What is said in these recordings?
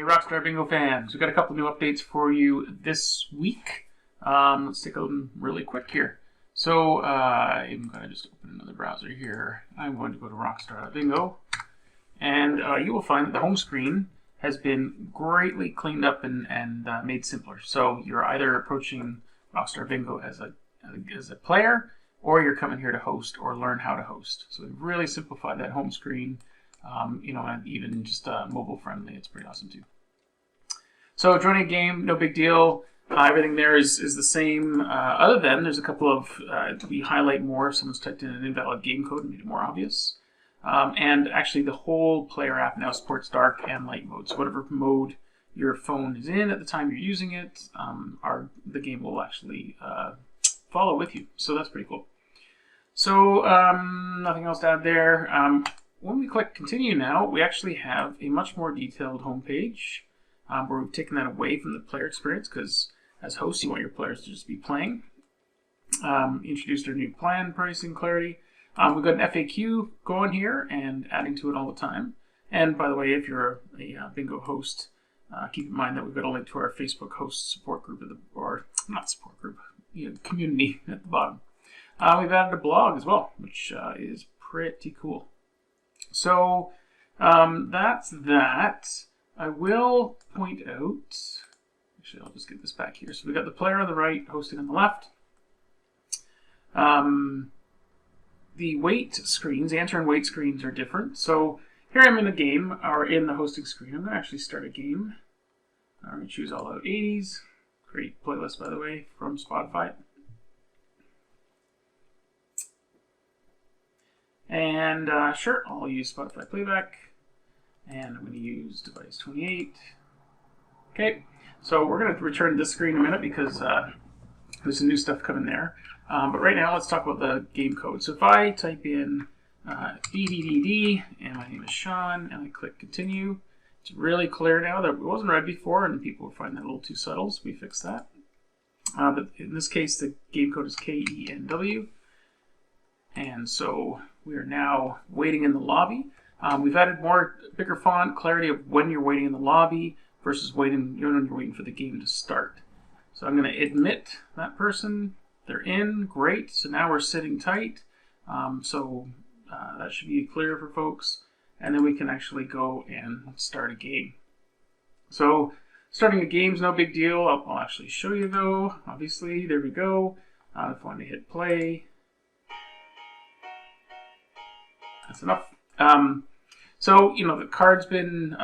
Rockstar Bingo fans, we've got a couple new updates for you this week. Let's take them really quick here. So I'm going to just open another browser here. I'm going to go to Rockstar.bingo, and you will find that the home screen has been greatly cleaned up and made simpler. So you're either approaching Rockstar Bingo as a player, or you're coming here to host or learn how to host. So we've really simplified that home screen. And even just mobile friendly. It's pretty awesome too. So joining a game, no big deal. Everything there is the same, other than there's a couple of, we highlight more if someone's typed in an invalid game code and made it more obvious. And actually the whole player app now supports dark and light mode. So whatever mode your phone is in at the time you're using it, the game will actually follow with you. So that's pretty cool. So nothing else to add there. When we click continue now, we actually have a much more detailed homepage where we've taken that away from the player experience, because as hosts, you want your players to just be playing. Introduced our new plan, pricing, clarity. We've got an FAQ going here and adding to it all the time. And by the way, if you're a bingo host, keep in mind that we've got a link to our Facebook host support group, or not support group, community at the bottom. We've added a blog as well, which is pretty cool. So that's that. I will point out, actually I'll just get this back here. So we've got the player on the right, hosting on the left. The wait screens, answer and wait screens are different. So here I'm in a game, or in the hosting screen. I'm going to actually start a game. I'm going to choose All Out 80s. Great playlist, by the way, from Spotify. And sure, I'll use Spotify playback, and I'm going to use device 28. Okay, so we're going to return this screen in a minute because there's some new stuff coming there. But right now, let's talk about the game code. So if I type in DDDD, and my name is Sean, and I click continue, it's really clear now that it wasn't read before, and people would find that a little too subtle, so we fixed that. But in this case, the game code is KENW. And so we are now waiting in the lobby. We've added bigger font, clarity of when you're waiting in the lobby versus when you're waiting for the game to start. So I'm going to admit that person. They're in. Great. So now we're sitting tight. That should be clear for folks. And then we can actually go and start a game. So starting a game is no big deal. I'll actually show you though. Obviously, there we go. If I want to hit play. That's enough. So the card's been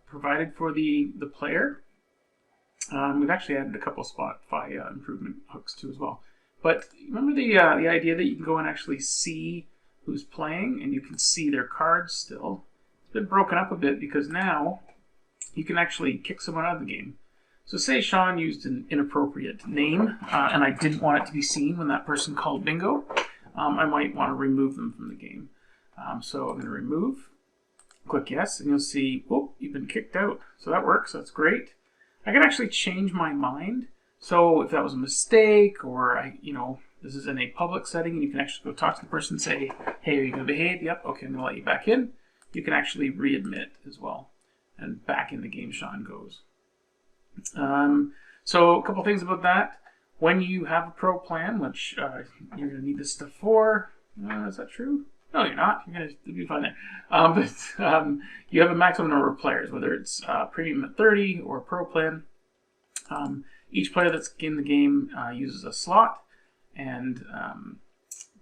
provided for the player. We've actually added a couple Spotify improvement hooks too as well. But remember the idea that you can go and actually see who's playing, and you can see their cards still. It's been broken up a bit because now you can actually kick someone out of the game. So say Sean used an inappropriate name, and I didn't want it to be seen when that person called bingo. I might want to remove them from the game. So I'm going to remove, click yes, and you'll see, whoop, you've been kicked out. So that works, that's great. I can actually change my mind. So if that was a mistake, or this is in a public setting, and you can actually go talk to the person and say, hey, are you going to behave? Yep, okay, I'm going to let you back in. You can actually readmit as well. And back in the game Sean goes. So a couple things about that. When you have a pro plan, which you're going to need this stuff for, is that true? No, you're not. You're going to be fine there. But you have a maximum number of players, whether it's premium at 30 or pro plan. Each player that's in the game uses a slot, and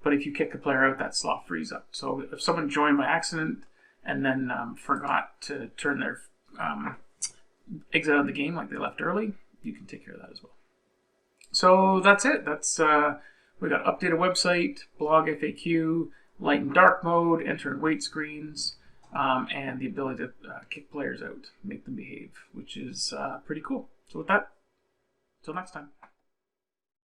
but if you kick a player out, that slot frees up. So if someone joined by accident and then forgot to turn their exit out of the game, like they left early, you can take care of that as well. So that's it. We got updated website, blog FAQ, light and dark mode, enter and wait screens, and the ability to kick players out, make them behave, which is pretty cool. So with that, until next time.